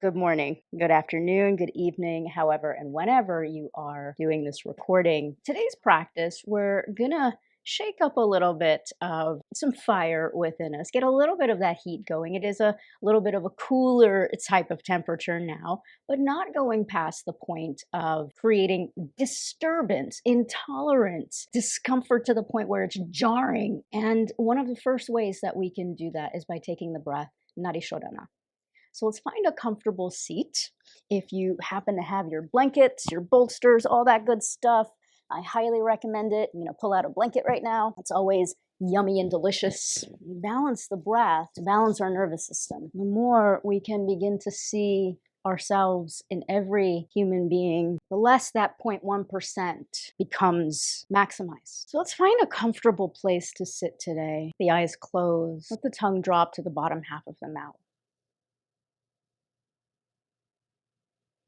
Good morning, good afternoon, good evening, however and whenever you are doing this recording. Today's practice, we're gonna shake up a little bit of some fire within us, get a little bit of that heat going. It is a little bit of a cooler type of temperature now, but not going past the point of creating disturbance, intolerance, discomfort to the point where it's jarring. And one of the first ways that we can do that is by taking the breath, Nadi Shodhana. So let's find a comfortable seat. If you happen to have your blankets, your bolsters, all that good stuff, I highly recommend it. I'm going to pull out a blanket right now. It's always yummy and delicious. Balance the breath to balance our nervous system. The more we can begin to see ourselves in every human being, the less that 0.1% becomes maximized. So let's find a comfortable place to sit today. The eyes closed. Let the tongue drop to the bottom half of the mouth.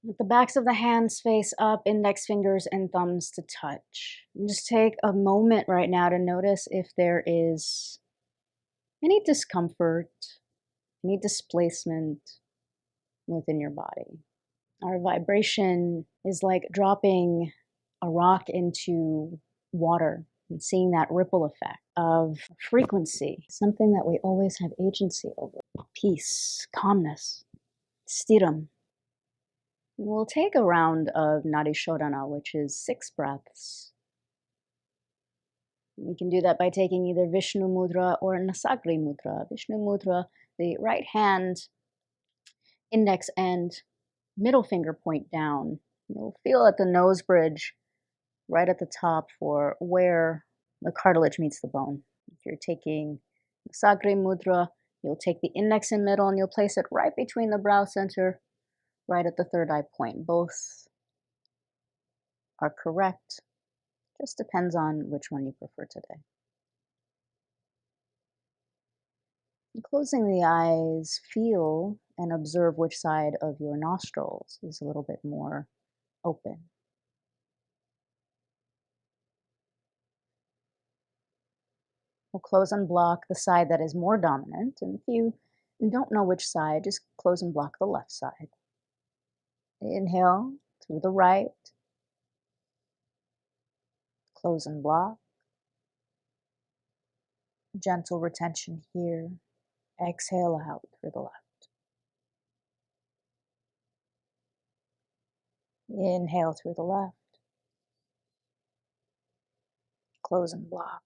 Let the backs of the hands face up, index fingers and thumbs to touch. And just take a moment right now to notice if there is any discomfort, any displacement within your body. Our vibration is like dropping a rock into water and seeing that ripple effect of frequency, something that we always have agency over. Peace, calmness, stirhum. We'll take a round of Nadi Shodhana, which is 6 breaths. We can do that by taking either Vishnu Mudra or Nasagri Mudra. Vishnu Mudra, the right hand, index end, middle finger point down. You'll feel at the nose bridge, right at the top for where the cartilage meets the bone. If you're taking Nasagri Mudra, you'll take the index and middle and you'll place it right between the brow center, right at the third eye point. Both are correct. Just depends on which one you prefer today. And closing the eyes, feel and observe which side of your nostrils is a little bit more open. We'll close and block the side that is more dominant. And if you don't know which side, just close and block the left side. Inhale through the right. Close and block. Gentle retention here. Exhale out through the left. Inhale through the left. Close and block.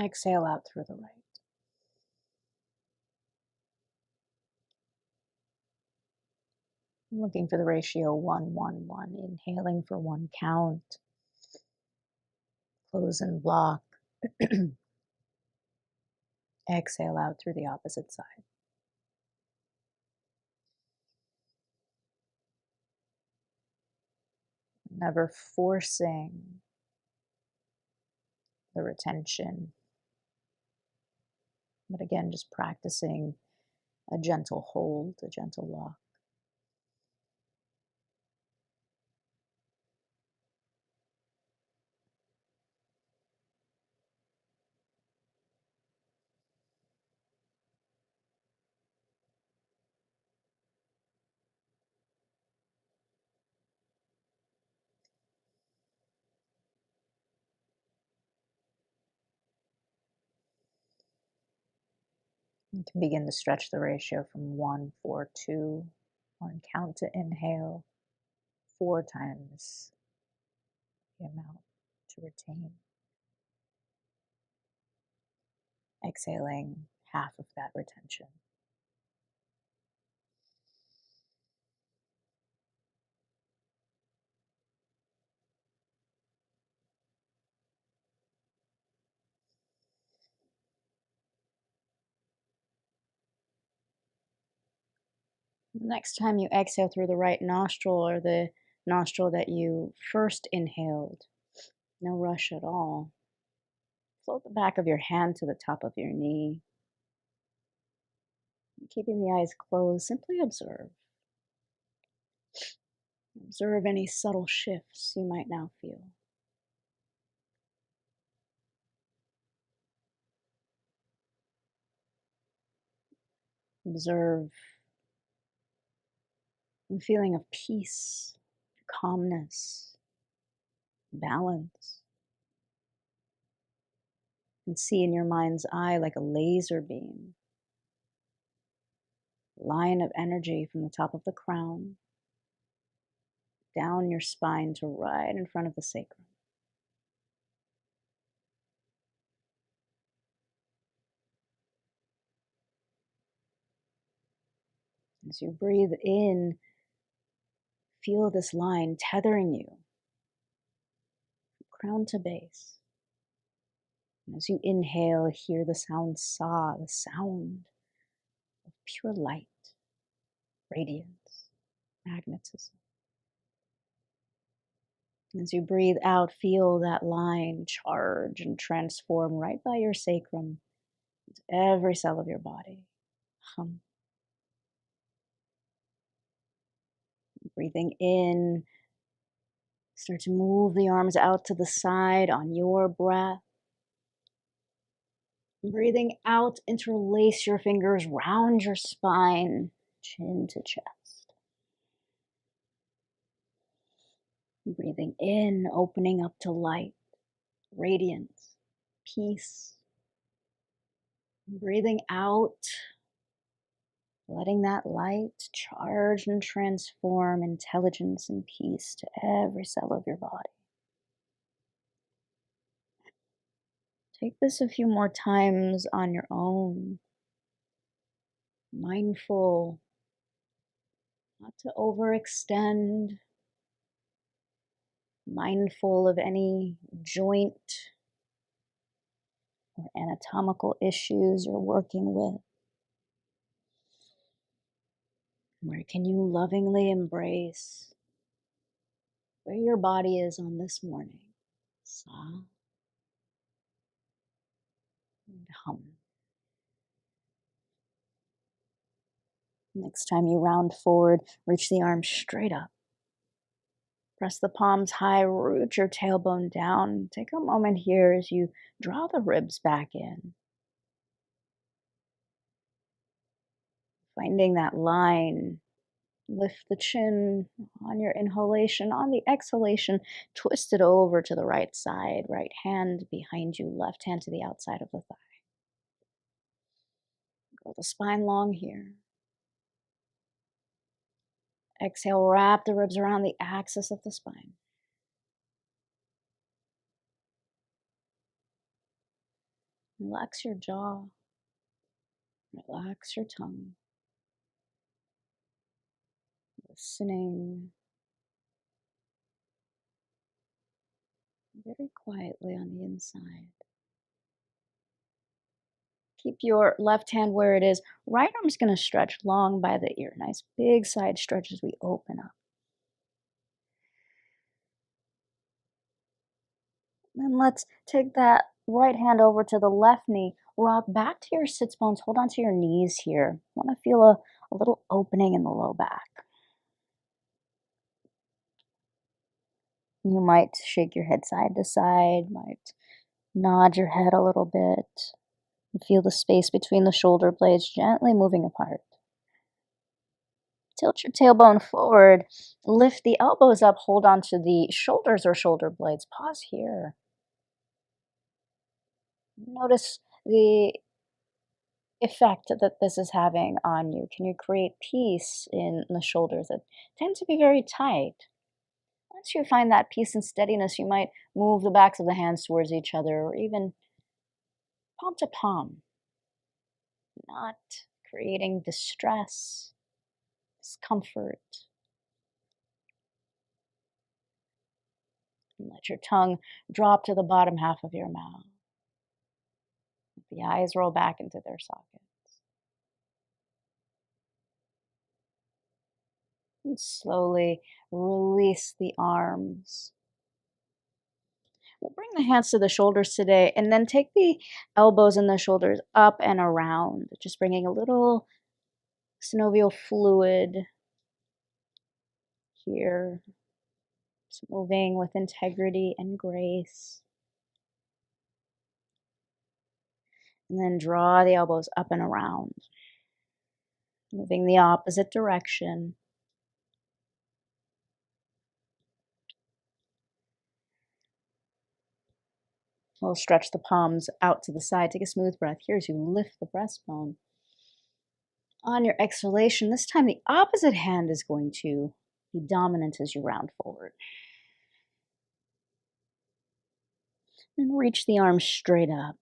Exhale out through the right. Looking for the ratio 1, 1, 1. Inhaling for 1 count. Close and block. Exhale out through the opposite side. Never forcing the retention, but again, just practicing a gentle hold, a gentle lock. You can begin to stretch the ratio from 1, 4, 2. 1 count to inhale, 4 times the amount to retain. Exhaling half of that retention. Next time you exhale through the right nostril or the nostril that you first inhaled, no rush at all. Float the back of your hand to the top of your knee. Keeping the eyes closed, simply observe. Observe any subtle shifts you might now feel. Observe the feeling of peace, calmness, balance. And see in your mind's eye, like a laser beam, line of energy from the top of the crown down your spine to right in front of the sacrum. As you breathe in, feel this line tethering you from crown to base. And as you inhale, hear the sound sa, the sound of pure light, radiance, magnetism. As you breathe out, feel that line charge and transform right by your sacrum into every cell of your body. Hum. Breathing in, start to move the arms out to the side on your breath. Breathing out, interlace your fingers round your spine, chin to chest. Breathing in, opening up to light, radiance, peace. Breathing out, letting that light charge and transform intelligence and peace to every cell of your body. Take this a few more times on your own. Mindful not to overextend. Mindful of any joint or anatomical issues you're working with. Where can you lovingly embrace where your body is on this morning? Sa and hum. Next time you round forward, reach the arms straight up. Press the palms high, root your tailbone down. Take a moment here as you draw the ribs back in. Finding that line. Lift the chin on your inhalation. On the exhalation, twist it over to the right side. Right hand behind you, left hand to the outside of the thigh. Grow the spine long here. Exhale, wrap the ribs around the axis of the spine. Relax your jaw. Relax your tongue. Listening very quietly on the inside. Keep your left hand where it is. Right arm's going to stretch long by the ear. Nice big side stretch as we open up. Then let's take that right hand over to the left knee. Rock back to your sits bones. Hold on to your knees here. Want to feel a little opening in the low back. You might shake your head side to side, might nod your head a little bit. And feel the space between the shoulder blades gently moving apart. Tilt your tailbone forward. Lift the elbows up. Hold on to the shoulders or shoulder blades. Pause here. Notice the effect that this is having on you. Can you create peace in the shoulders that tend to be very tight? Once you find that peace and steadiness, you might move the backs of the hands towards each other or even palm to palm, not creating distress, discomfort. And let your tongue drop to the bottom half of your mouth. The eyes roll back into their sockets. And slowly release the arms. We'll bring the hands to the shoulders today and then take the elbows and the shoulders up and around, just bringing a little synovial fluid here. Just moving with integrity and grace. And then draw the elbows up and around. moving the opposite direction. We'll stretch the palms out to the side. Take a smooth breath here as you lift the breastbone. On your exhalation, this time the opposite hand is going to be dominant as you round forward. And reach the arms straight up.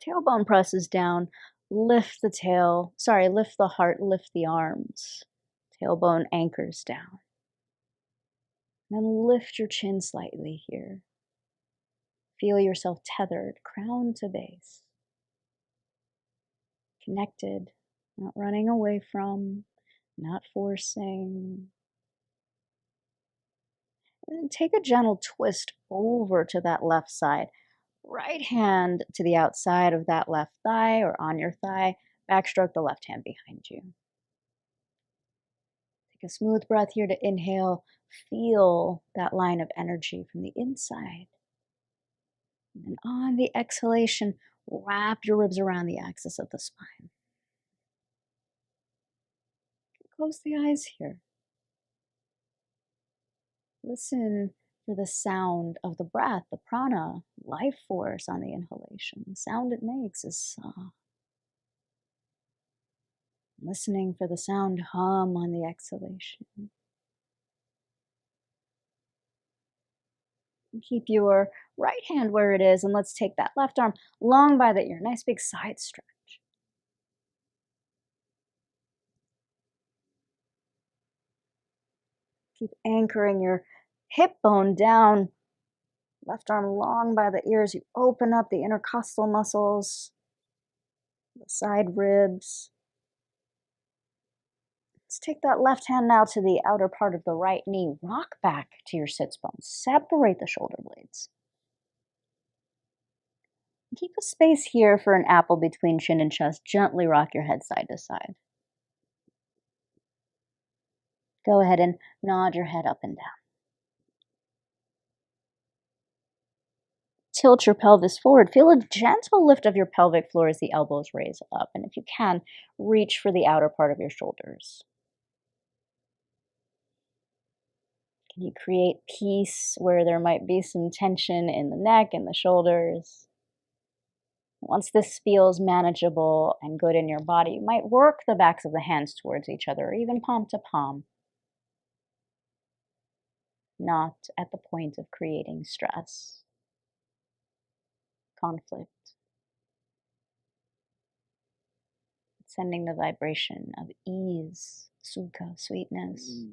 Tailbone presses down. Lift the lift the heart, lift the arms. Tailbone anchors down. Then lift your chin slightly here. Feel yourself tethered, crown to base. Connected, not running away from, not forcing. And then take a gentle twist over to that left side. Right hand to the outside of that left thigh or on your thigh. Backstroke the left hand behind you. Take a smooth breath here to inhale. Feel that line of energy from the inside. And then on the exhalation, wrap your ribs around the axis of the spine. Close the eyes here. Listen for the sound of the breath, the prana, life force on the inhalation. The sound it makes is sa. Listening for the sound hum on the exhalation. Keep your right hand where it is, and let's take that left arm long by the ear. Nice big side stretch. Keep anchoring your hip bone down. Left arm long by the ears. You open up the intercostal muscles, the side ribs. Let's take that left hand now to the outer part of the right knee. Rock back to your sits bones. Separate the shoulder blades. Keep a space here for an apple between chin and chest. Gently rock your head side to side. Go ahead and nod your head up and down. Tilt your pelvis forward. Feel a gentle lift of your pelvic floor as the elbows raise up. And if you can, reach for the outer part of your shoulders. Can you create peace where there might be some tension in the neck and the shoulders? Once this feels manageable and good in your body, you might work the backs of the hands towards each other, or even palm to palm. Not at the point of creating stress, conflict. Sending the vibration of ease, sukha, sweetness.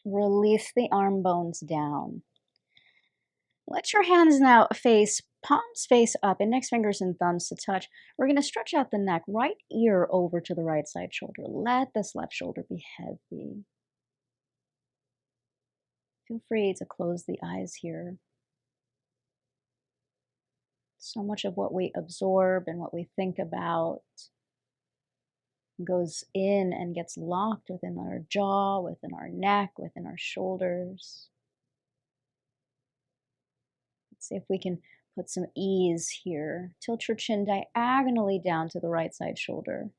Release the arm bones down. Let your hands now face, palms face up, index fingers and thumbs to touch. We're going to stretch out the neck, right ear over to the right side shoulder. Let this left shoulder be heavy. Feel free to close the eyes here. So much of what we absorb and what we think about goes in and gets locked within our jaw, within our neck, within our shoulders. Let's see if we can put some ease here. Tilt your chin diagonally down to the right side shoulder.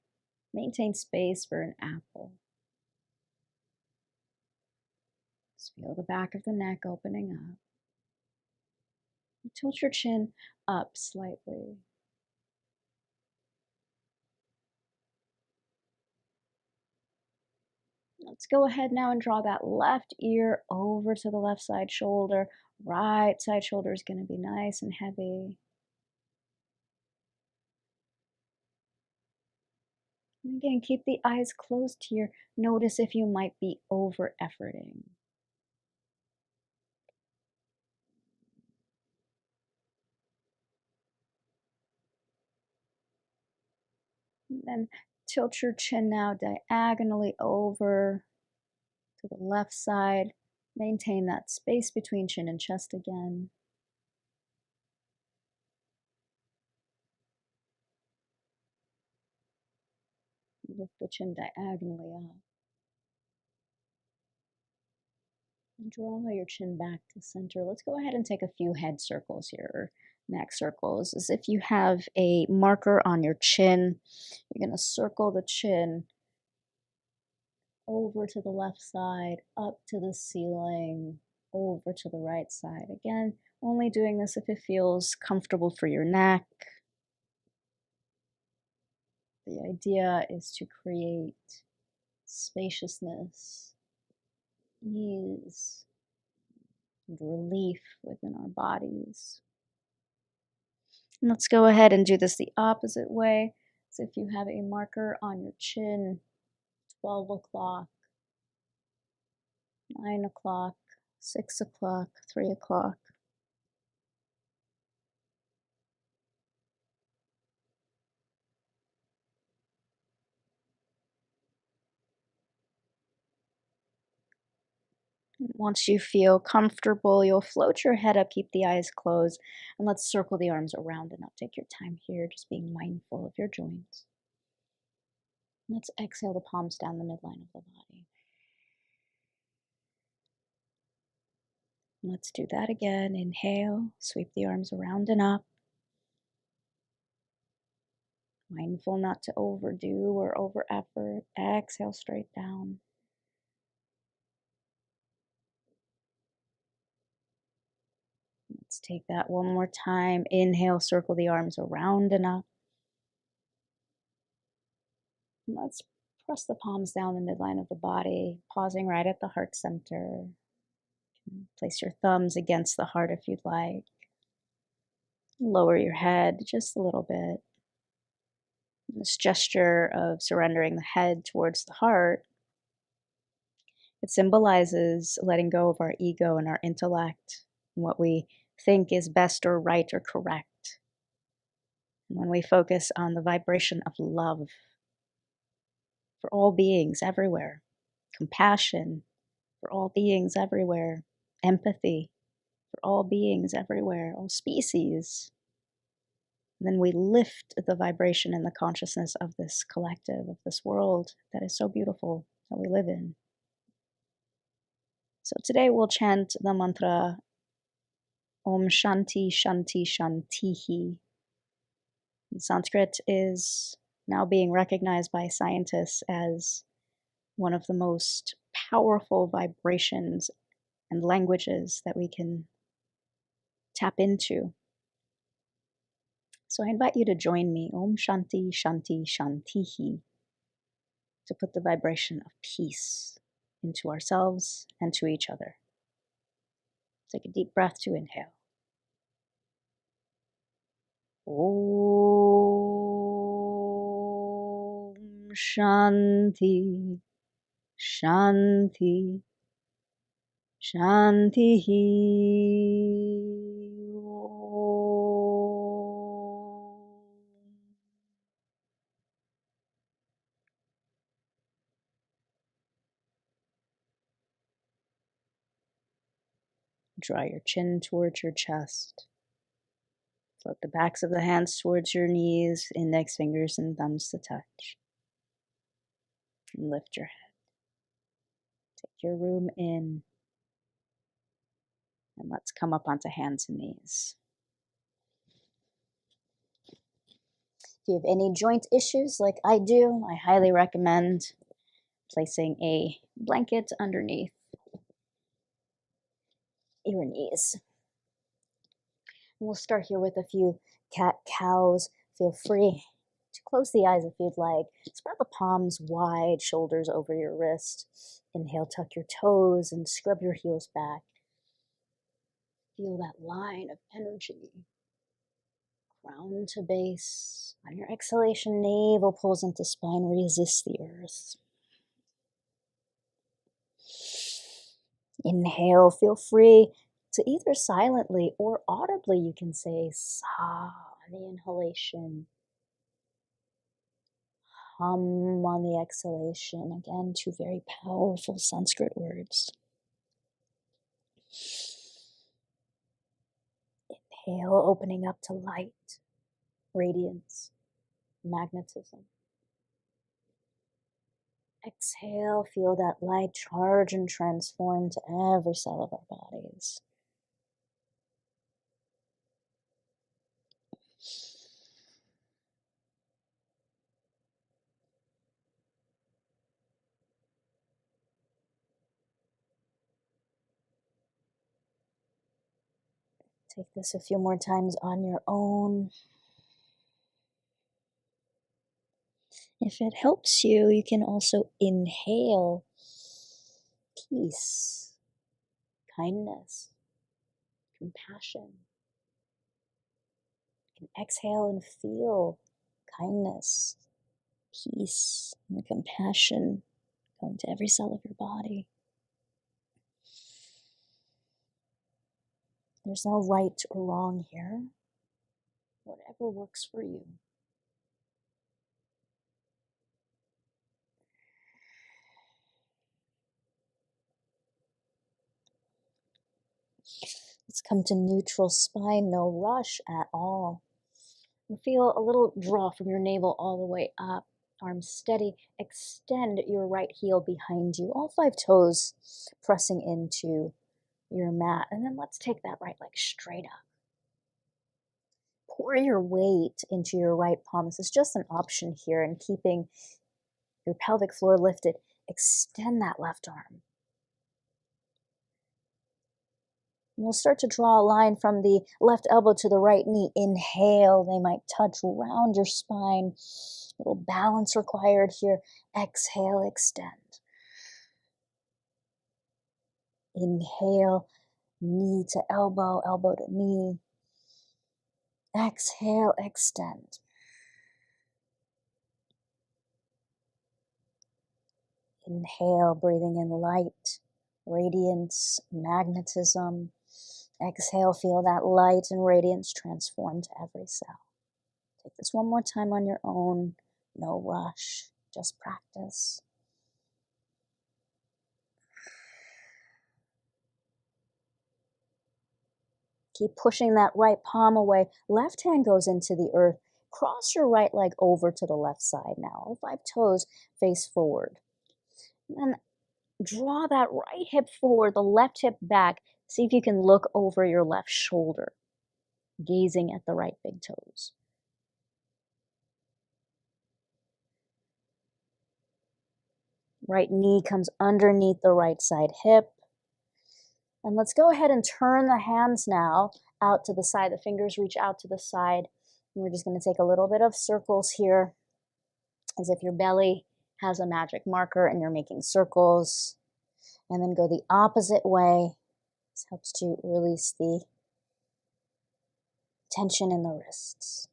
Maintain space for an apple. Just feel the back of the neck opening up. Tilt your chin up slightly. Let's go ahead now and draw that left ear over to the left side shoulder. Right side shoulder is going to be nice and heavy. And again, keep the eyes closed here. Notice if you might be over-efforting. And then tilt your chin now diagonally over to the left side. Maintain that space between chin and chest again. Lift the chin diagonally up. And draw your chin back to center. Let's go ahead and take a few head circles here. neck circles is if you have a marker on your chin, you're going to circle the chin over to the left side, up to the ceiling, over to the right side. Again, only doing this if it feels comfortable for your neck. The idea is to create spaciousness, ease, and relief within our bodies. And let's go ahead and do this the opposite way. So if you have a marker on your chin, 12 o'clock, 9 o'clock, 6 o'clock, 3 o'clock. Once you feel comfortable, you'll float your head up, keep the eyes closed, and let's circle the arms around and up. Take your time here, just being mindful of your joints. Let's exhale the palms down the midline of the body. Let's do that again. Inhale, sweep the arms around and up. Mindful not to overdo or over effort. Exhale straight down. Let's take that one more time. Inhale, circle the arms around and up. And let's press the palms down the midline of the body, pausing right at the heart center. Place your thumbs against the heart if you'd like. Lower your head just a little bit. This gesture of surrendering the head towards the heart, it symbolizes letting go of our ego and our intellect and what we think is best or right or correct. And when we focus on the vibration of love for all beings everywhere, compassion for all beings everywhere, empathy for all beings everywhere, all species, then we lift the vibration and the consciousness of this collective, of this world that is so beautiful that we live in. So today we'll chant the mantra Om Shanti Shanti Shantihi. In Sanskrit is now being recognized by scientists as one of the most powerful vibrations and languages that we can tap into. So I invite you to join me, Om Shanti Shanti Shantihi, to put the vibration of peace into ourselves and to each other. Take a deep breath to inhale. Om Shanti Shanti Shantihi. Draw your chin towards your chest. Float the backs of the hands towards your knees, index fingers and thumbs to touch. And lift your head. Take your room in. And let's come up onto hands and knees. If you have any joint issues like I do, I highly recommend placing a blanket underneath your knees. We'll start here with a few cat-cows. Feel free to close the eyes if you'd like. Spread the palms wide, shoulders over your wrist. Inhale, tuck your toes and scrub your heels back. Feel that line of energy. Crown to base. On your exhalation, navel pulls into spine, resist the earth. Inhale, feel free to either silently or audibly, you can say sa on the inhalation, hum on the exhalation. Again, two very powerful Sanskrit words. Inhale, opening up to light, radiance, magnetism. Exhale, feel that light charge and transform to every cell of our bodies. Take this a few more times on your own. If it helps you, you can also inhale peace, kindness, compassion. You can exhale and feel kindness, peace, and compassion going to every cell of your body. There's no right or wrong here. Whatever works for you. Let's come to neutral spine, no rush at all. And feel a little draw from your navel all the way up. Arms steady. Extend your right heel behind you. All 5 toes pressing into your mat. And then let's take that right leg straight up. Pour your weight into your right palm. This is just an option here, and keeping your pelvic floor lifted. Extend that left arm. And we'll start to draw a line from the left elbow to the right knee. Inhale, they might touch round your spine. A little balance required here. Exhale, extend. Inhale, knee to elbow, elbow to knee. Exhale, extend. Inhale, breathing in light, radiance, magnetism. Exhale, feel that light and radiance transform to every cell. Take this one more time on your own. No rush, just practice. Keep pushing that right palm away. Left hand goes into the earth. Cross your right leg over to the left side now. All 5 toes face forward. And then draw that right hip forward, the left hip back. See if you can look over your left shoulder, gazing at the right big toes. Right knee comes underneath the right side hip. And let's go ahead and turn the hands now out to the side. The fingers reach out to the side. And we're just going to take a little bit of circles here, as if your belly has a magic marker and you're making circles. And then go the opposite way. This helps to release the tension in the wrists.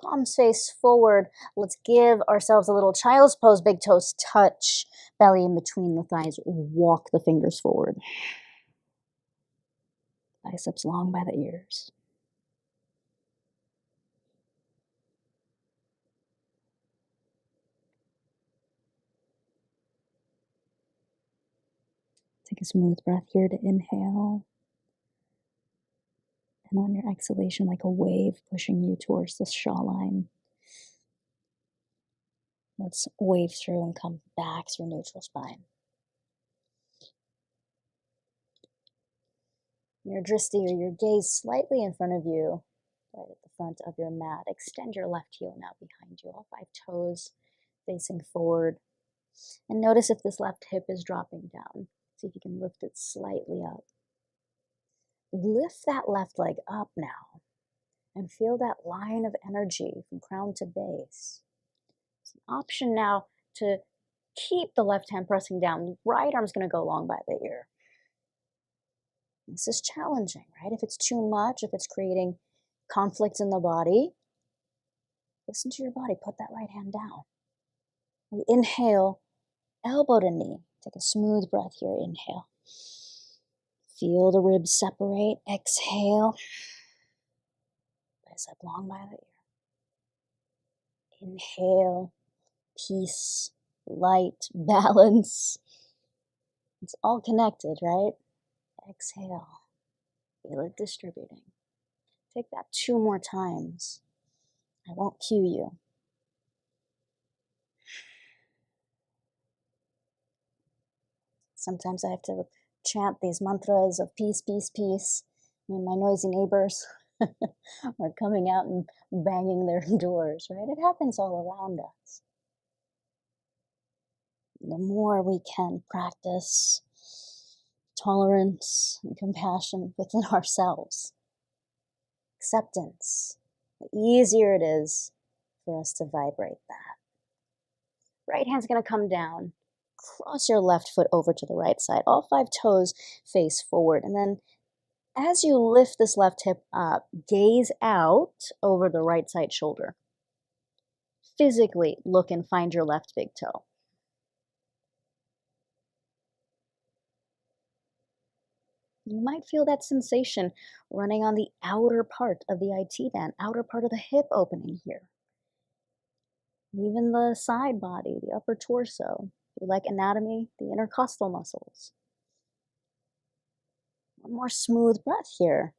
Palms face forward. Let's give ourselves a little child's pose. Big toes touch, belly in between the thighs. Walk the fingers forward. Biceps long by the ears. Take a smooth breath here to inhale. And on your exhalation, like a wave pushing you towards the jawline. Let's wave through and come back through neutral spine. Your drishti, or your gaze, slightly in front of you, right at the front of your mat. Extend your left heel now behind you, all 5 toes facing forward. And notice if this left hip is dropping down. See if you can lift it slightly up. Lift that left leg up now and feel that line of energy from crown to base. It's an option now to keep the left hand pressing down. The right arm's going to go long by the ear. This is challenging, right? If it's too much, if it's creating conflict in the body, listen to your body. Put that right hand down. We inhale, elbow to knee. Take a smooth breath here. Inhale. Feel the ribs separate. Exhale. Bicep long by the ear. Inhale. Peace, light, balance. It's all connected, right? Exhale. Feel it distributing. Take that 2 more times. I won't cue you. Sometimes I have to chant these mantras of peace, peace, peace when my noisy neighbors are coming out and banging their doors, right? It happens all around us. The more we can practice tolerance and compassion within ourselves. Acceptance. The easier it is for us to vibrate that. Right hand's going to come down. Cross your left foot over to the right side. All 5 toes face forward. And then as you lift this left hip up, gaze out over the right side shoulder. Physically look and find your left big toe. You might feel that sensation running on the outer part of the IT band, outer part of the hip opening here. Even the side body, the upper torso. If you like anatomy, the intercostal muscles. One more smooth breath here.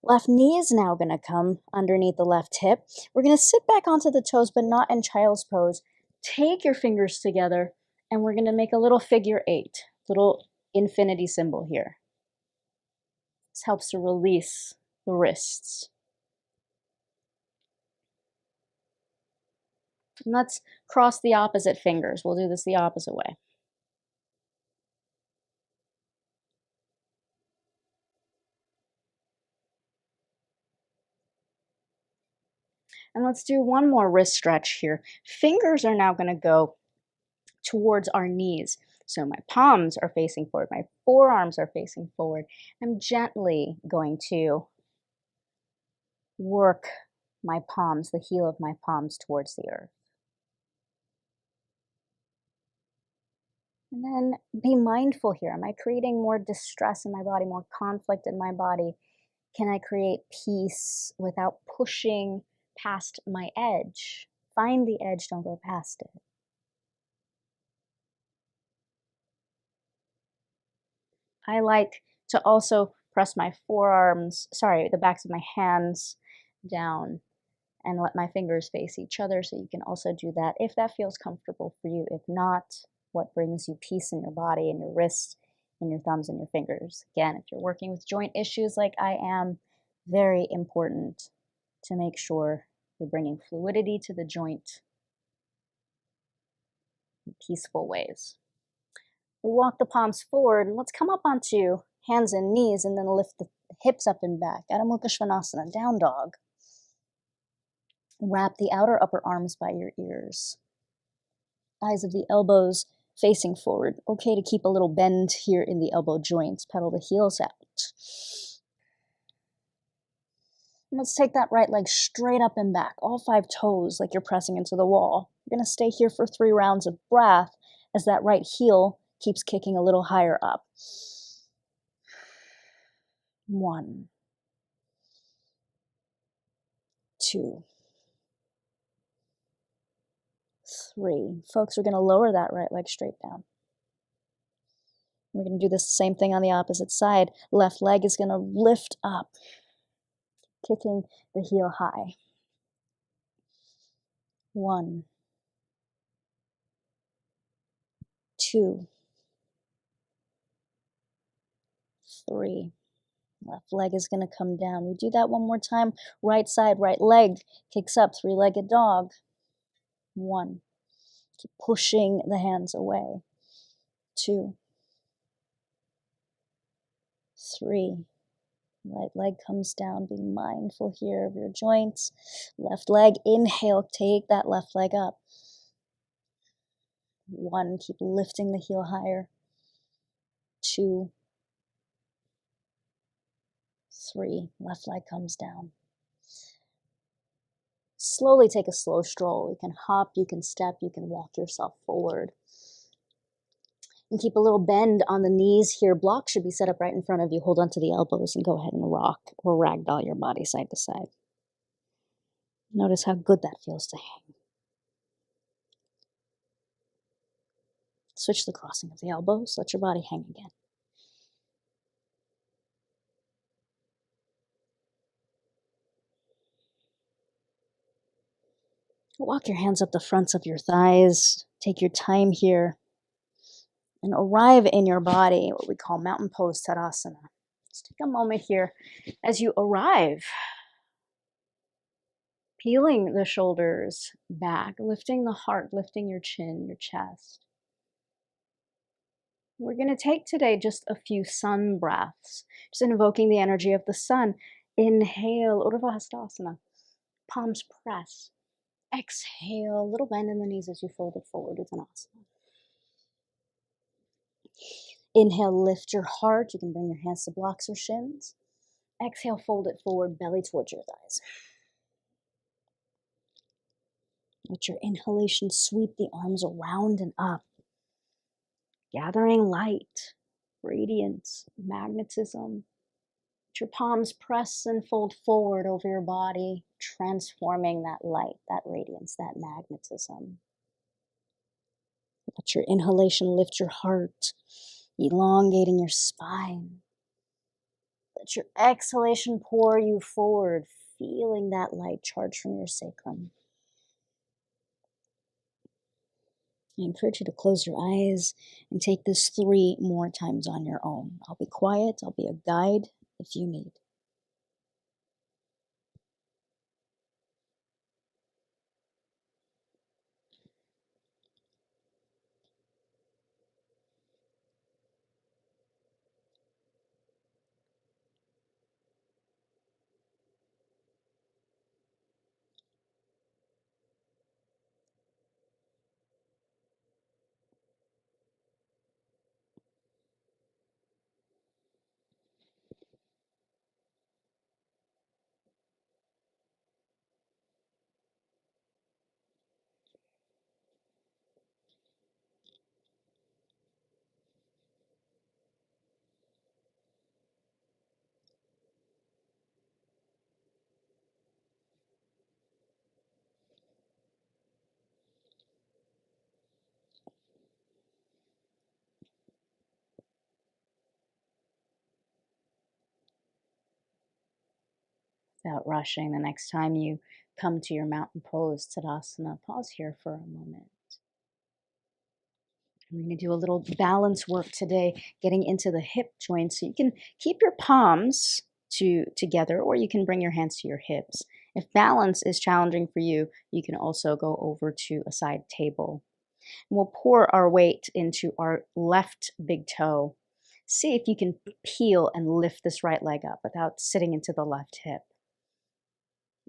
Left knee is now going to come underneath the left hip. We're going to sit back onto the toes, but not in child's pose. Take your fingers together, and we're going to make a little figure 8, little infinity symbol here. This helps to release the wrists. And let's cross the opposite fingers. We'll do this the opposite way. And let's do one more wrist stretch here. Fingers are now going to go towards our knees. So my palms are facing forward, my forearms are facing forward. I'm gently going to work my palms, the heel of my palms towards the earth. And then be mindful here. Am I creating more distress in my body, more conflict in my body? Can I create peace without pushing past my edge? Find the edge, don't go past it. I like to also press my forearms, the backs of my hands down and let my fingers face each other, so you can also do that if that feels comfortable for you. If not, what brings you peace in your body, in your wrists, in your thumbs, and your fingers. Again, if you're working with joint issues like I am, very important to make sure you're bringing fluidity to the joint in peaceful ways. We walk the palms forward, and let's come up onto hands and knees, and then lift the hips up and back. Adho Mukha Svanasana, down dog. Wrap the outer upper arms by your ears. Eyes of the elbows facing forward. Okay to keep a little bend here in the elbow joints. Pedal the heels out. And let's take that right leg straight up and back. All 5 toes like you're pressing into the wall. You're going to stay here for 3 rounds of breath as that right heel keeps kicking a little higher up. 1, 2, 3. Folks, we're going to lower that right leg straight down. We're going to do the same thing on the opposite side. Left leg is going to lift up, kicking the heel high. 1, 2, 3. Left leg is going to come down. We do that one more time. Right side, right leg kicks up, 3-legged dog. 1. Keep pushing the hands away. 2, 3. Right leg comes down. Be mindful here of your joints. Left leg, inhale, take that left leg up. 1, keep lifting the heel higher. 2, 3, left leg comes down. Slowly take a slow stroll. You can hop, you can step, you can walk yourself forward. And keep a little bend on the knees here. Block should be set up right in front of you. Hold onto the elbows and go ahead and rock or ragdoll your body side to side. Notice how good that feels to hang. Switch the crossing of the elbows. Let your body hang again. Walk your hands up the fronts of your thighs. Take your time here. And arrive in your body, what we call mountain pose Tadasana. Just take a moment here as you arrive. Peeling the shoulders back, lifting the heart, lifting your chin, your chest. We're going to take today just a few sun breaths, just invoking the energy of the sun. Inhale, Urdhva Hastasana, palms press. Exhale, little bend in the knees as you fold it forward, Uttanasana. Inhale, lift your heart. You can bring your hands to blocks or shins. Exhale, fold it forward, belly towards your thighs. Let your inhalation sweep the arms around and up, gathering light, radiance, magnetism. Let your palms press and fold forward over your body, transforming that light, that radiance, that magnetism. Let your inhalation lift your heart, elongating your spine. Let your exhalation pour you forward, feeling that light charge from your sacrum. I encourage you to close your eyes and take this 3 more times on your own. I'll be quiet. I'll be a guide if you need. Without rushing, the next time you come to your mountain pose, Tadasana, pause here for a moment. We're going to do a little balance work today, getting into the hip joints. So you can keep your palms together, or you can bring your hands to your hips. If balance is challenging for you, you can also go over to a side table. And we'll pour our weight into our left big toe. See if you can peel and lift this right leg up without sitting into the left hip.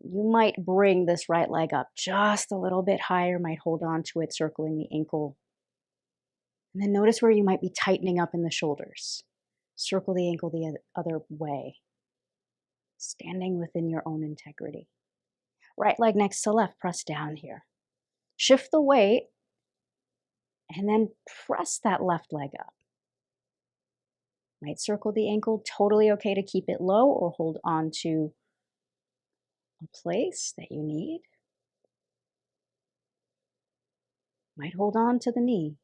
You might bring this right leg up just a little bit higher, might hold on to it, circling the ankle. And then notice where you might be tightening up in the shoulders. Circle the ankle the other way, standing within your own integrity. Right leg next to left, press down here. Shift the weight, and then press that left leg up. Might circle the ankle, totally okay to keep it low or hold on to a place that you need. Might hold on to the knee.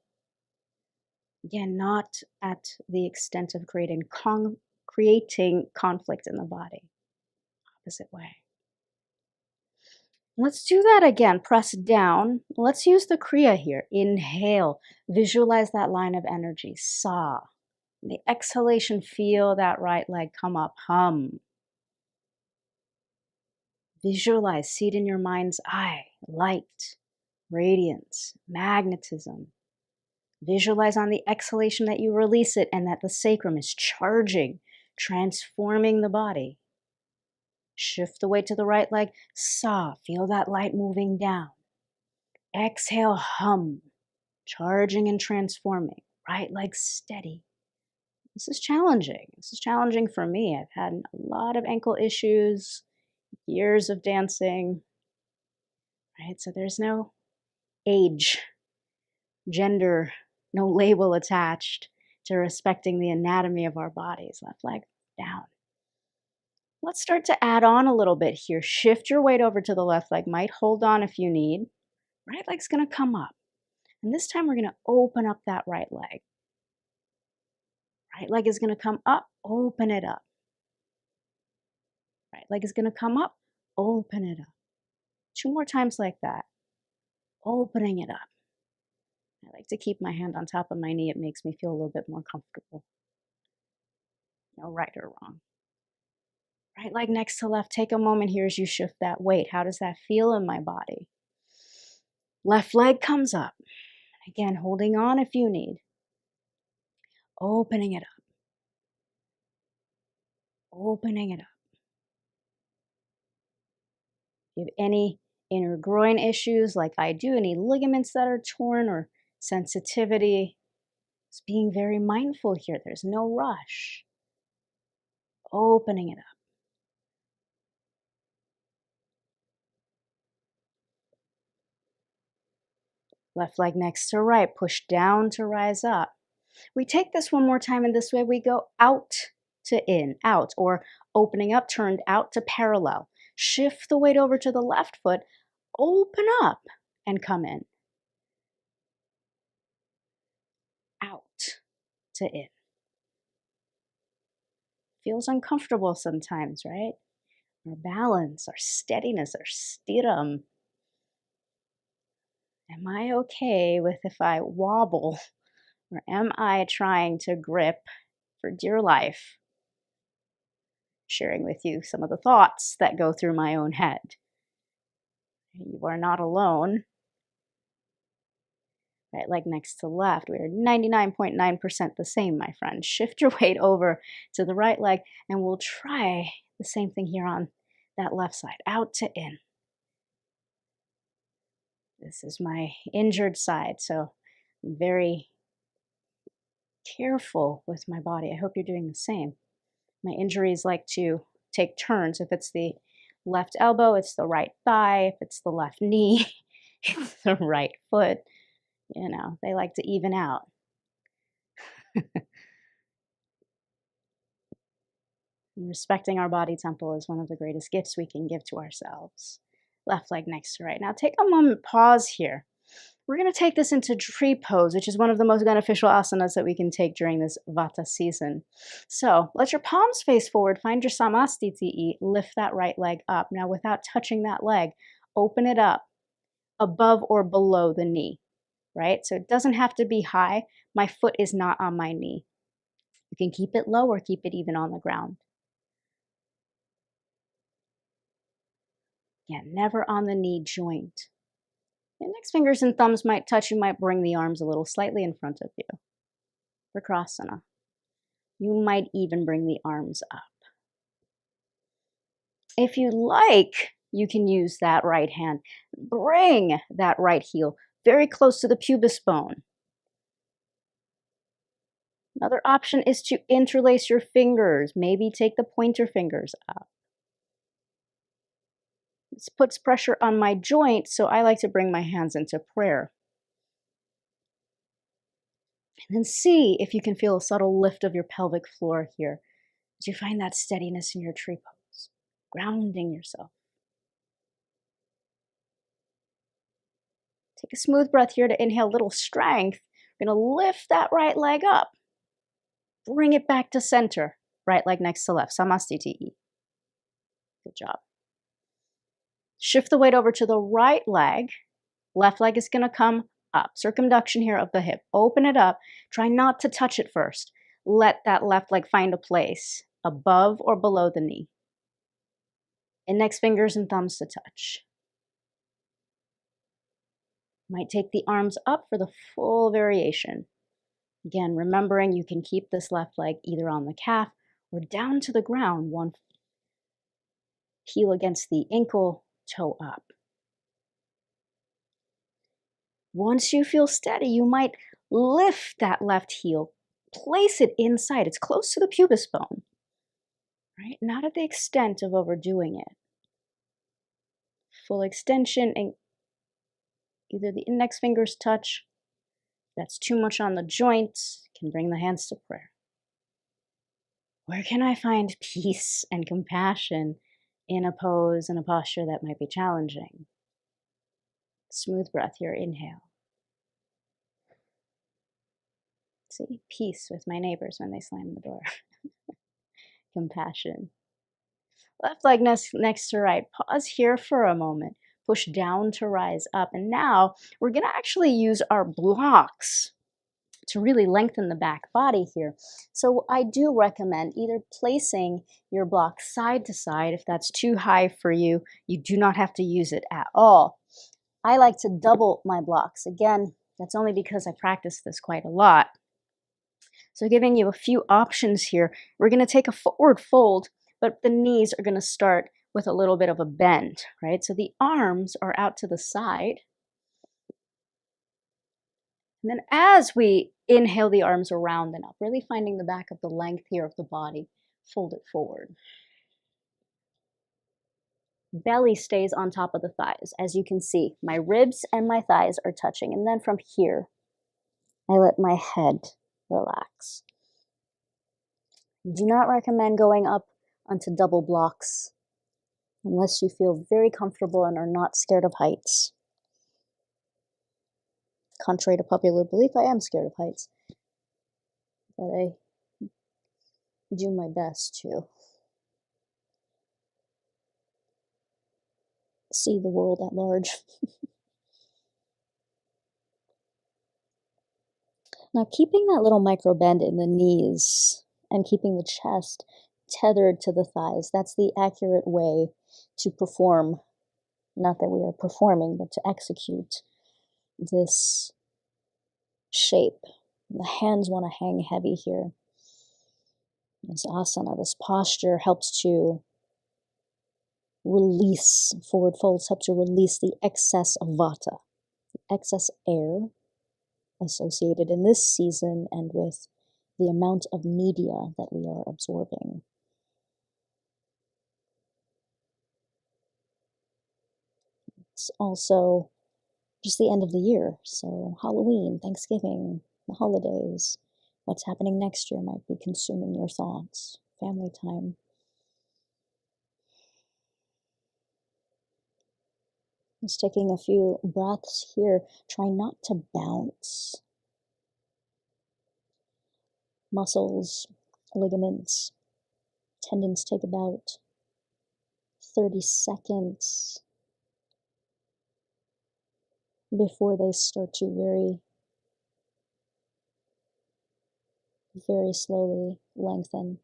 Again, not at the extent of creating conflict in the body. Opposite way. Let's do that again. Press down. Let's use the kriya here. Inhale. Visualize that line of energy. Sa. The exhalation, feel that right leg come up. Hum. Visualize, see it in your mind's eye. Light, radiance, magnetism. Visualize on the exhalation that you release it and that the sacrum is charging, transforming the body. Shift the weight to the right leg. Sa, feel that light moving down. Exhale, hum, charging and transforming. Right leg steady. This is challenging. This is challenging for me. I've had a lot of ankle issues, years of dancing, right? So there's no age, gender, no label attached to respecting the anatomy of our bodies. Left leg down. Let's start to add on a little bit here. Shift your weight over to the left leg. Might hold on if you need. Right leg's going to come up. And this time we're going to open up that right leg. Right leg is going to come up. Open it up. Right leg is going to come up. Open it up. 2 more times like that. Opening it up. I like to keep my hand on top of my knee. It makes me feel a little bit more comfortable. No right or wrong. Right leg next to left. Take a moment here as you shift that weight. How does that feel in my body? Left leg comes up. Again, holding on if you need. Opening it up. Opening it up. If you have any inner groin issues like I do, any ligaments that are torn or sensitivity, just being very mindful here. There's no rush. Opening it up. Left leg next to right, push down to rise up. We take this one more time, and this way we go out to in, out, or opening up, turned out to parallel. Shift the weight over to the left foot, open up, and come in. Out to in. Feels uncomfortable sometimes, right? Our balance, our steadiness, our stirhum. Am I okay with if I wobble, or am I trying to grip for dear life? Sharing with you some of the thoughts that go through my own head. You are not alone. Right leg next to left. We are 99.9% the same, my friend. Shift your weight over to the right leg, and we'll try the same thing here on that left side. Out to in. This is my injured side, so I'm very careful with my body. I hope you're doing the same. My injuries like to take turns. If it's the left elbow, it's the right thigh. If it's the left knee, it's the right foot. You know, they like to even out. Respecting our body temple is one of the greatest gifts we can give to ourselves. Left leg next to right. Now take a moment, pause here. We're going to take this into tree pose, which is one of the most beneficial asanas that we can take during this Vata season. So let your palms face forward, find your samastitihi, lift that right leg up. Now without touching that leg, open it up above or below the knee, right? So it doesn't have to be high. My foot is not on my knee. You can keep it low or keep it even on the ground. Again, never on the knee joint. Index fingers and thumbs might touch. You might bring the arms a little slightly in front of you. Vrksasana. You might even bring the arms up. If you like, you can use that right hand. Bring that right heel very close to the pubis bone. Another option is to interlace your fingers. Maybe take the pointer fingers up. This puts pressure on my joint, so I like to bring my hands into prayer. And then see if you can feel a subtle lift of your pelvic floor here as you find that steadiness in your tree pose, grounding yourself. Take a smooth breath here to inhale a little strength. We're going to lift that right leg up. Bring it back to center. Right leg next to left. Samastitihi. Good job. Shift the weight over to the right leg. Left leg is going to come up. Circumduction here of the hip. Open it up. Try not to touch it first. Let that left leg find a place above or below the knee. Index fingers and thumbs to touch. Might take the arms up for the full variation. Again, remembering you can keep this left leg either on the calf or down to the ground, one heel against the ankle, toe up. Once you feel steady, you might lift that left heel, place it inside. It's close to the pubis bone, right? Not at the extent of overdoing it. Full extension, and either the index fingers touch. If that's too much on the joints, can bring the hands to prayer. Where can I find peace and compassion in a pose and a posture that might be challenging? Smooth breath here, inhale. See, peace with my neighbors when they slam the door. Compassion. Left leg next to right. Pause here for a moment. Push down to rise up. And now we're going to actually use our blocks to really lengthen the back body here. So I do recommend either placing your block side to side. If that's too high for you, you do not have to use it at all. I like to double my blocks. Again, that's only because I practice this quite a lot. So giving you a few options here. We're going to take a forward fold, but the knees are going to start with a little bit of a bend, right? So the arms are out to the side. And then as we inhale the arms around and up, really finding the back of the length here of the body, fold it forward. Belly stays on top of the thighs. As you can see, my ribs and my thighs are touching. And then from here, I let my head relax. Do not recommend going up onto double blocks unless you feel very comfortable and are not scared of heights. Contrary to popular belief, I am scared of heights, but I do my best to see the world at large. Now, keeping that little micro bend in the knees and keeping the chest tethered to the thighs, that's the accurate way to perform, not that we are performing, but to execute this shape. The hands want to hang heavy here. This asana, this posture helps to release, forward folds help to release the excess of vata, excess air associated in this season and with the amount of media that we are absorbing. It's also just the end of the year, so Halloween, Thanksgiving, the holidays, what's happening next year might be consuming your thoughts, family time. Just taking a few breaths here. Try not to bounce. Muscles, ligaments, tendons take about 30 seconds before they start to very slowly lengthen.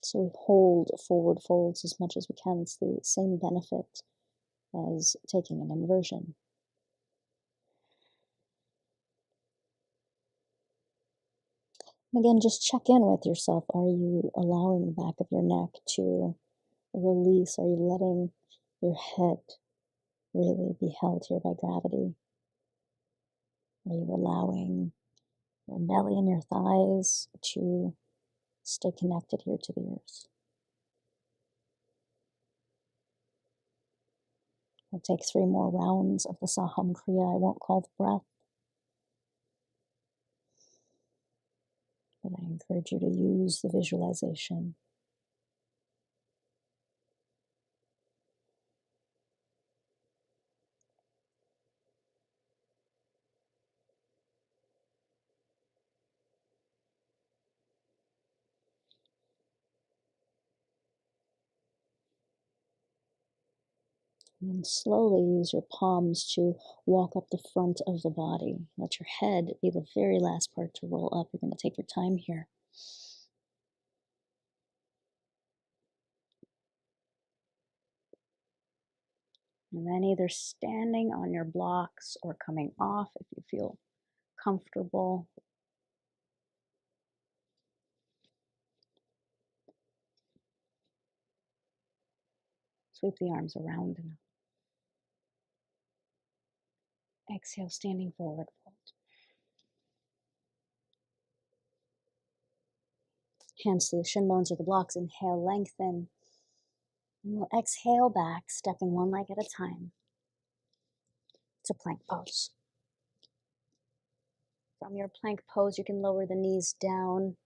So we hold forward folds as much as we can. It's the same benefit as taking an inversion. Again, just check in with yourself. Are you allowing the back of your neck to release? Are you letting your head really be held here by gravity? Are you allowing your belly and your thighs to stay connected here to the earth? We'll take 3 more rounds of the Saham Kriya. I won't call the breath, but I encourage you to use the visualization. And then slowly use your palms to walk up the front of the body. Let your head be the very last part to roll up. You're going to take your time here. And then either standing on your blocks or coming off if you feel comfortable. Sweep the arms around and exhale, standing forward fold. Hands to the shin bones or the blocks. Inhale, lengthen. And we'll exhale back, stepping one leg at a time to plank pose. From your plank pose, you can lower the knees down,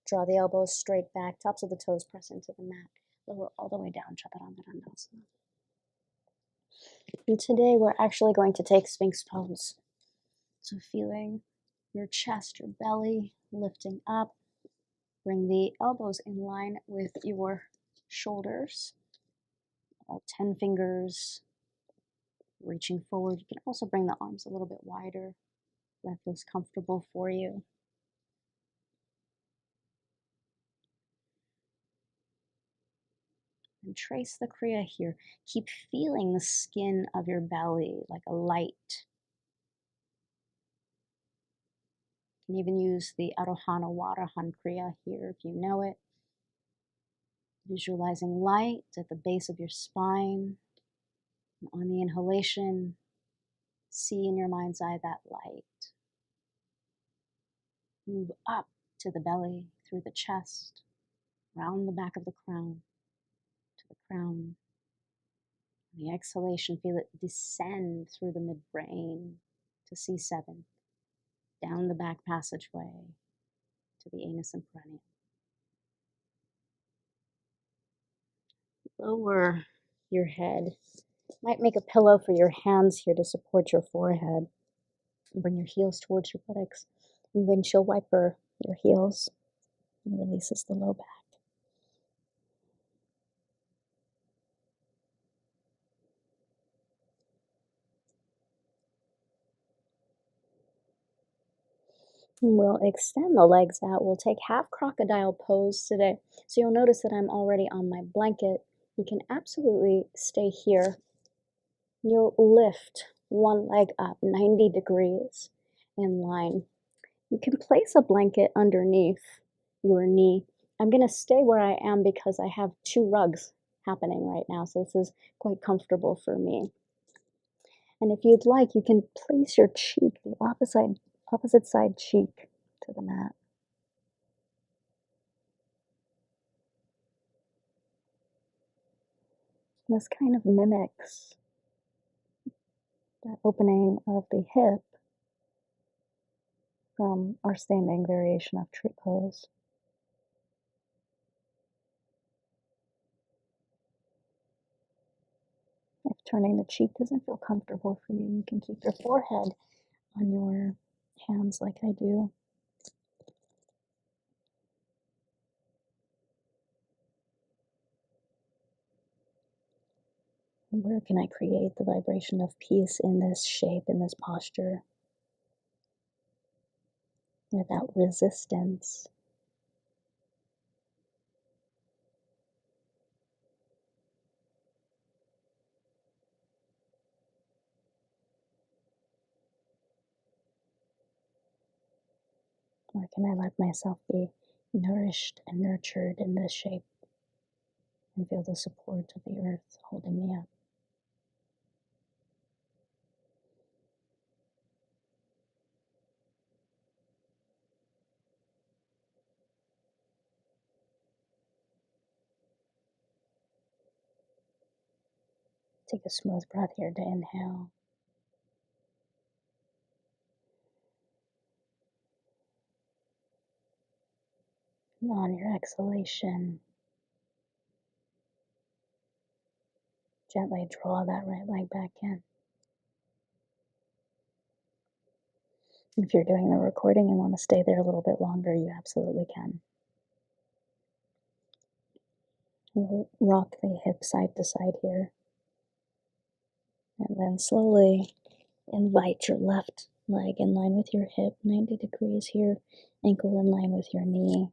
draw the elbows straight back, tops of the toes press into the mat, lower all the way down, Chaturanga Dandasana. And today we're actually going to take Sphinx pose. So feeling your chest, your belly lifting up. Bring the elbows in line with your shoulders. All 10 fingers reaching forward. You can also bring the arms a little bit wider. That feels comfortable for you. And trace the kriya here. Keep feeling the skin of your belly like a light. You can even use the Arohana Warahan Kriya here if you know it. Visualizing light at the base of your spine. And on the inhalation, see in your mind's eye that light. Move up to the belly, through the chest, round the back of the crown, to the crown. On the exhalation, feel it descend through the midbrain to C7, down the back passageway to the anus and perineum. Lower your head. Might make a pillow for your hands here to support your forehead. And bring your heels towards your buttocks. And windshield wiper your heels and releases the low back. And we'll extend the legs out. We'll take half crocodile pose today. So you'll notice that I'm already on my blanket. You can absolutely stay here. You'll lift one leg up 90 degrees in line. You can place a blanket underneath your knee. I'm going to stay where I am because I have two rugs happening right now, so this is quite comfortable for me. And if you'd like, you can place your cheek, the opposite side cheek, to the mat. This kind of mimics that opening of the hip from our standing variation of tree pose. If turning the cheek doesn't feel comfortable for you, you can keep your forehead on your hands like I do. And where can I create the vibration of peace in this shape, in this posture, without resistance? Where can I let myself be nourished and nurtured in this shape and feel the support of the earth holding me up? Take a smooth breath here to inhale. And on your exhalation, gently draw that right leg back in. If you're doing the recording and want to stay there a little bit longer, you absolutely can. We'll rock the hip side to side here. And then slowly invite your left leg in line with your hip, 90 degrees here, ankle in line with your knee.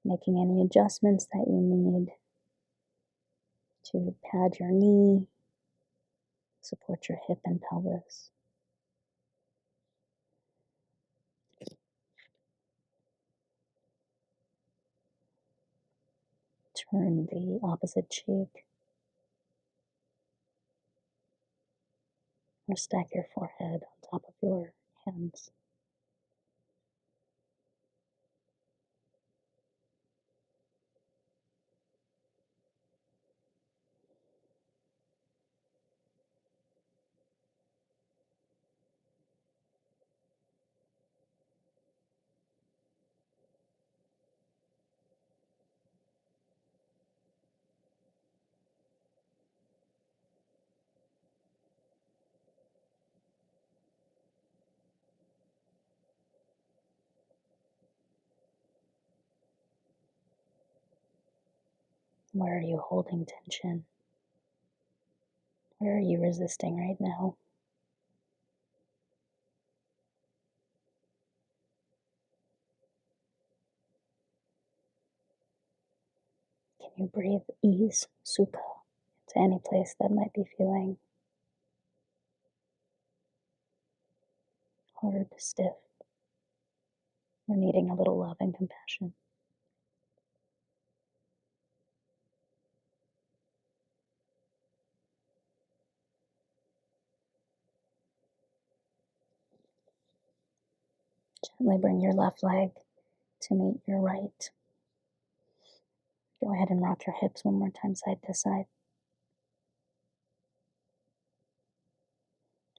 Making any adjustments that you need to pad your knee, support your hip and pelvis. Turn the opposite cheek. Or stack your forehead on top of your hands. Where are you holding tension? Where are you resisting right now? Can you breathe ease, sukha, to any place that might be feeling hard, stiff? We're needing a little love and compassion. Gently bring your left leg to meet your right. Go ahead and rock your hips one more time, side to side.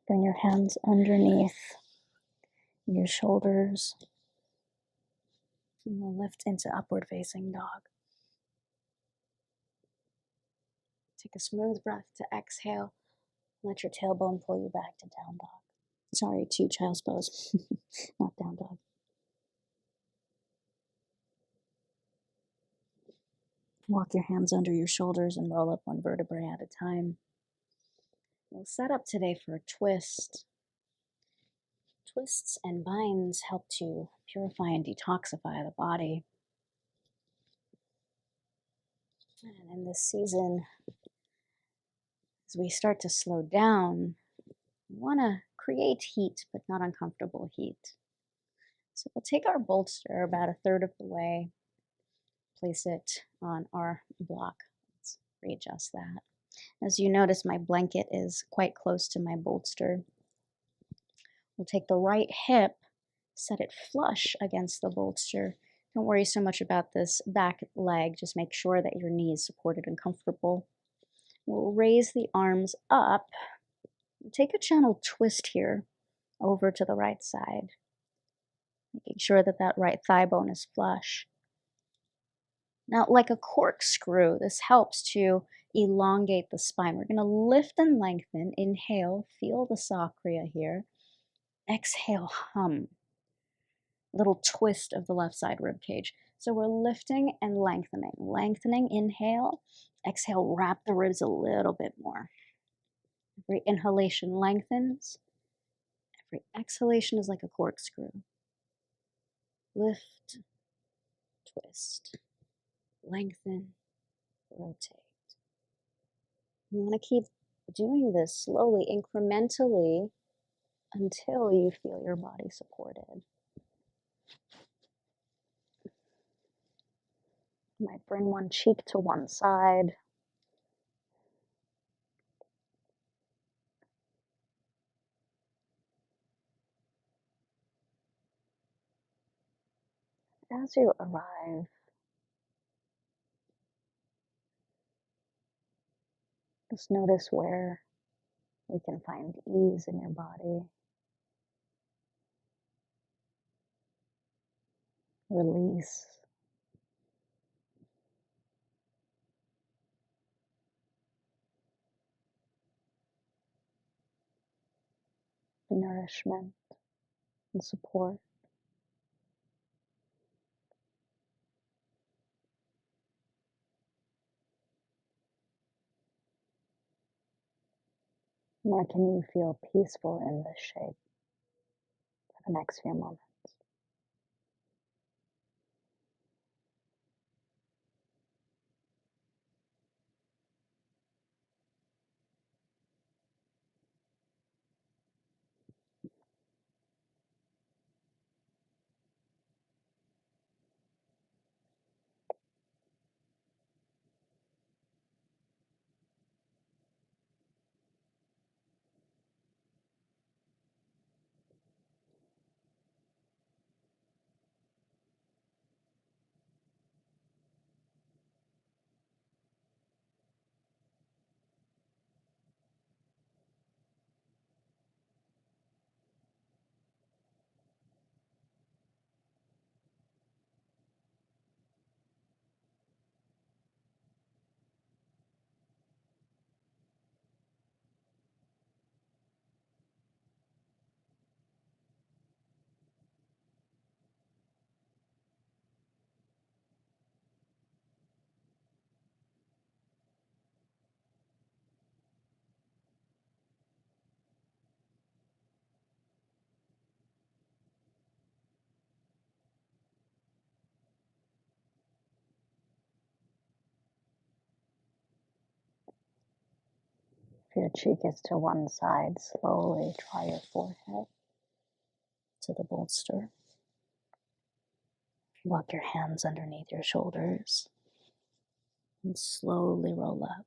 Bring your hands underneath your shoulders. And we'll lift into upward facing dog. Take a smooth breath to exhale. Let your tailbone pull you back to down dog. Sorry, to child's pose, not down dog. Walk your hands under your shoulders and roll up one vertebrae at a time. We'll set up today for a twist. Twists and binds help to purify and detoxify the body. And in this season, as we start to slow down, we want to create heat, but not uncomfortable heat. So we'll take our bolster about a third of the way, place it on our block. Let's readjust that. As you notice, my blanket is quite close to my bolster. We'll take the right hip, set it flush against the bolster. Don't worry so much about this back leg, just make sure that your knee is supported and comfortable. We'll raise the arms up. Take a gentle twist here over to the right side, making sure that that right thigh bone is flush. Now, like a corkscrew, this helps to elongate the spine. We're going to lift and lengthen. Inhale, feel the sakriya here. Exhale, hum. Little twist of the left side rib cage. So we're lifting and lengthening. Lengthening, inhale. Exhale, wrap the ribs a little bit more. Every inhalation lengthens. Every exhalation is like a corkscrew. Lift, twist, lengthen, rotate. You want to keep doing this slowly, incrementally, until you feel your body supported. You might bring one cheek to one side. As you arrive, just notice where you can find ease in your body. Release. Nourishment and support. Nor can you feel peaceful in this shape for the next few moments. If your cheek is to one side, slowly draw your forehead to the bolster. Walk your hands underneath your shoulders and slowly roll up.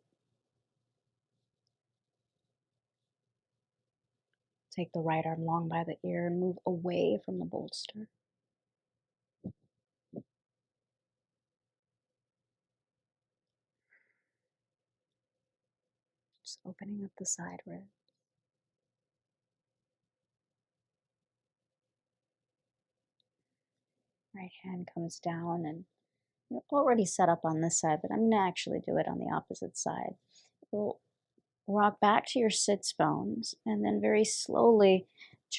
Take the right arm long by the ear and move away from the bolster. Just opening up the side rib. Right hand comes down, and you're already set up on this side, but I'm going to actually do it on the opposite side. We'll rock back to your sits bones and then very slowly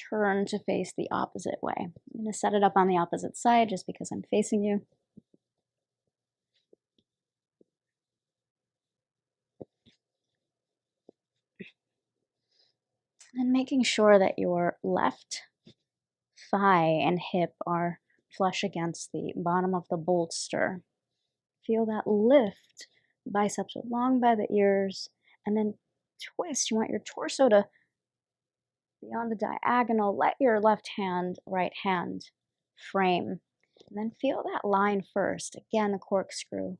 turn to face the opposite way. I'm going to set it up on the opposite side just because I'm facing you. And making sure that your left thigh and hip are flush against the bottom of the bolster. Feel that lift, biceps are long by the ears, and then twist. You want your torso to be on the diagonal. Let your left hand, right hand frame. And then feel that line first. Again, the corkscrew.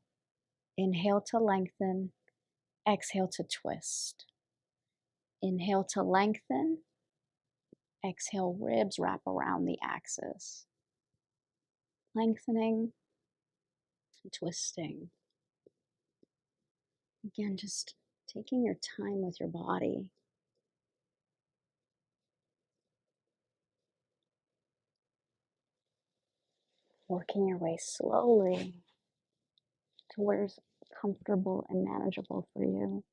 Inhale to lengthen. Exhale to twist. Inhale to lengthen. Exhale, ribs wrap around the axis. Lengthening and twisting. Again, just taking your time with your body. Working your way slowly to where's comfortable and manageable for you.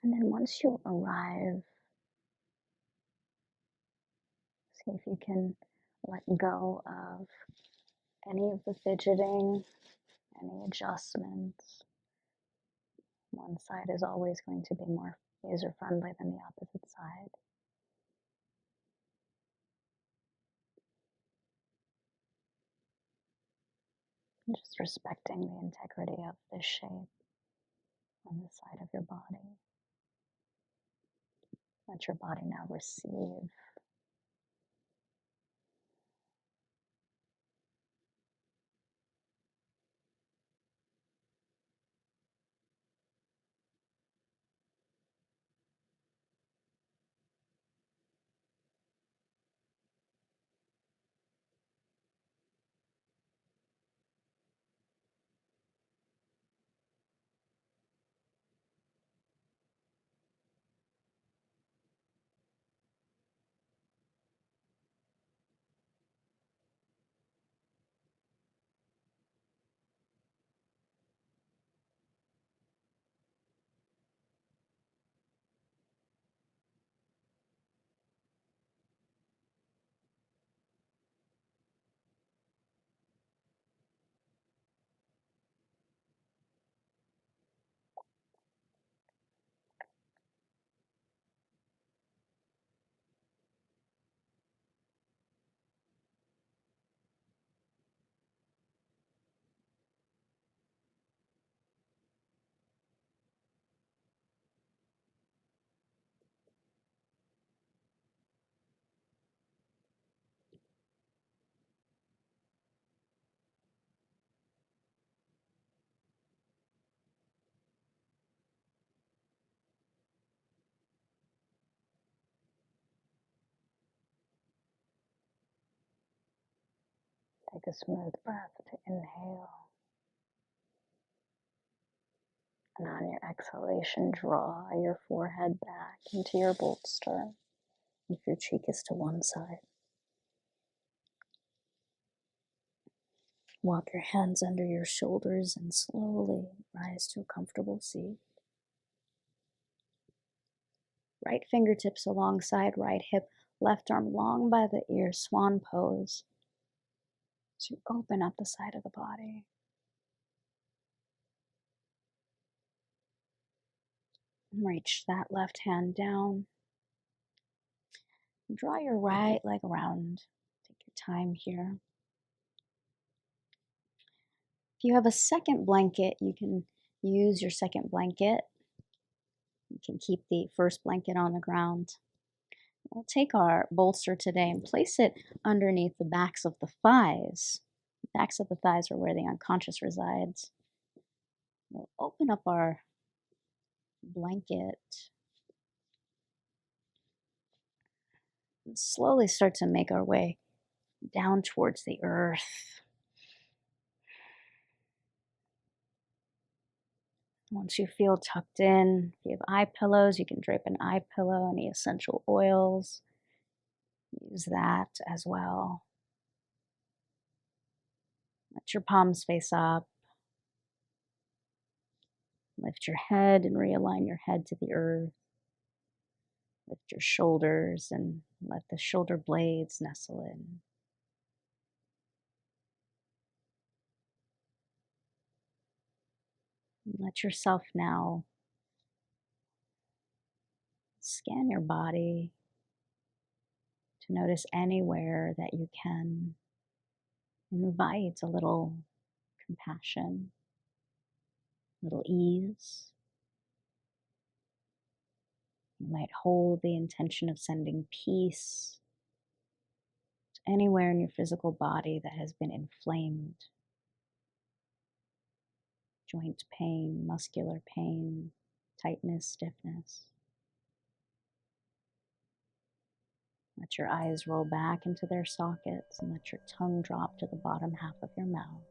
And then once you arrive, see if you can let go of any of the fidgeting, any adjustments. One side is always going to be more user-friendly than the opposite side. And just respecting the integrity of this shape on the side of your body. Let your body now receive. Take a smooth breath to inhale. And on your exhalation, draw your forehead back into your bolster if your cheek is to one side. Walk your hands under your shoulders and slowly rise to a comfortable seat. Right fingertips alongside right hip, left arm long by the ear, swan pose. So you open up the side of the body. Reach that left hand down. Draw your right leg around. Take your time here. If you have a second blanket, you can use your second blanket. You can keep the first blanket on the ground. We'll take our bolster today and place it underneath the backs of the thighs. The backs of the thighs are where the unconscious resides. We'll open up our blanket and slowly start to make our way down towards the earth. Once you feel tucked in, if you have eye pillows, you can drape an eye pillow, any essential oils. Use that as well. Let your palms face up. Lift your head and realign your head to the earth. Lift your shoulders and let the shoulder blades nestle in. Let yourself now scan your body to notice anywhere that you can invite a little compassion, a little ease. You might hold the intention of sending peace to anywhere in your physical body that has been inflamed. Joint pain, muscular pain, tightness, stiffness. Let your eyes roll back into their sockets and let your tongue drop to the bottom half of your mouth.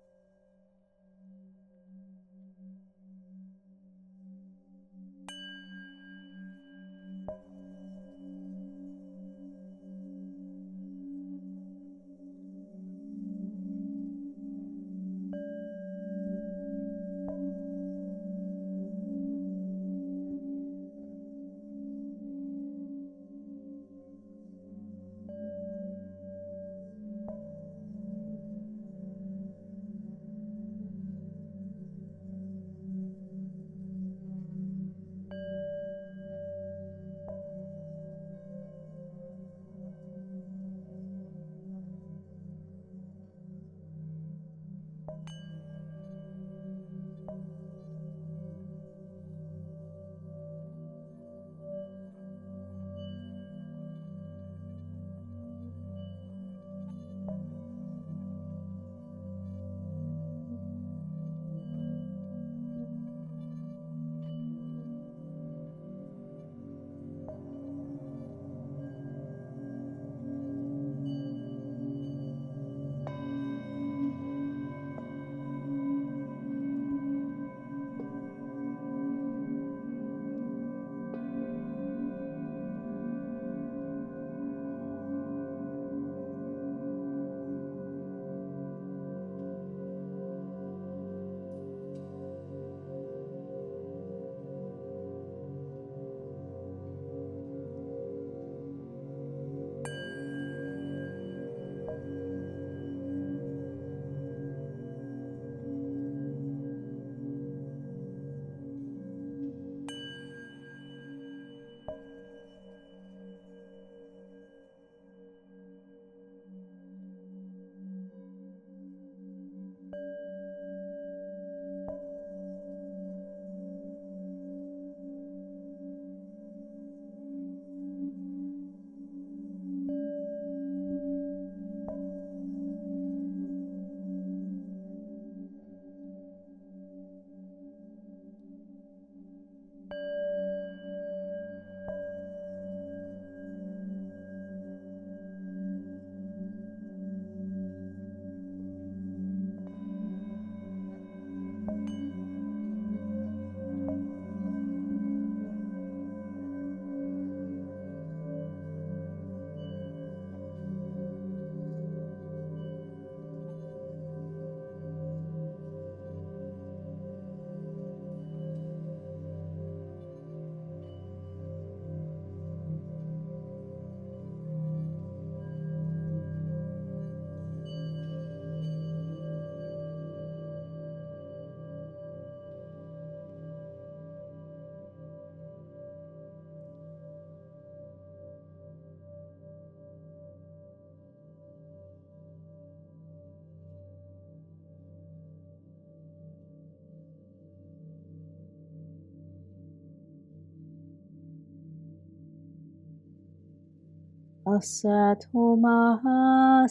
Asatoma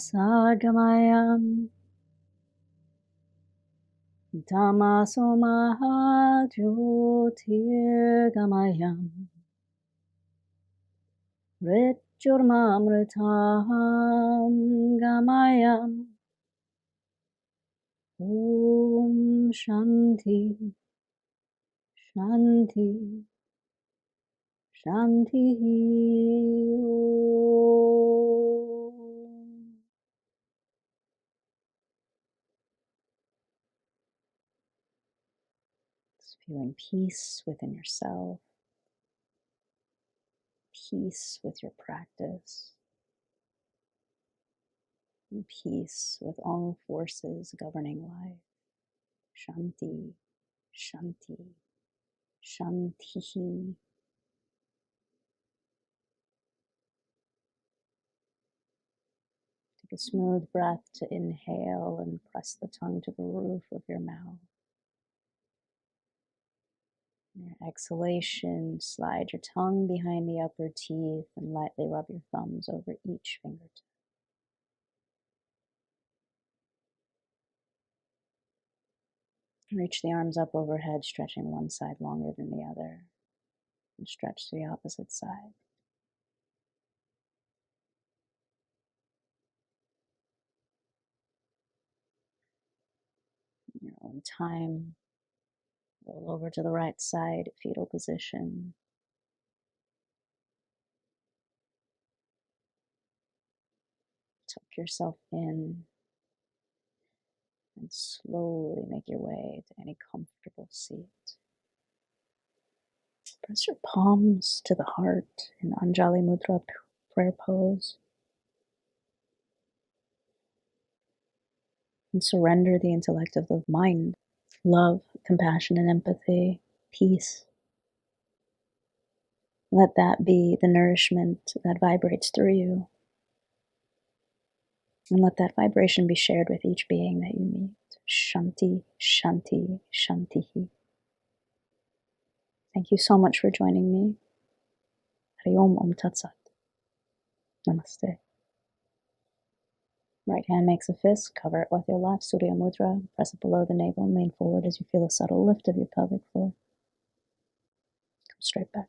sadgamayam tamasoma jyotirgamayam mrityurmamritam gamayam. Om Shanti Shanti Shantihi. Om. Just feeling peace within yourself, peace with your practice, and peace with all forces governing life. Shanti, Shanti, Shantihi. Take a smooth breath to inhale and press the tongue to the roof of your mouth. On your exhalation, slide your tongue behind the upper teeth and lightly rub your thumbs over each fingertip. Reach the arms up overhead, stretching one side longer than the other, and stretch to the opposite side. In your own time, roll over to the right side, fetal position. Tuck yourself in and slowly make your way to any comfortable seat. Press your palms to the heart in Anjali Mudra prayer pose and surrender the intellect of the mind. Love, compassion, and empathy, peace. Let that be the nourishment that vibrates through you. And let that vibration be shared with each being that you meet. Shanti, Shanti, Shantihi. Thank you so much for joining me. Hari Om Om Tat Sat. Namaste. Right hand makes a fist, cover it with your left, Surya Mudra. Press it below the navel and lean forward as you feel a subtle lift of your pelvic floor. Come straight back.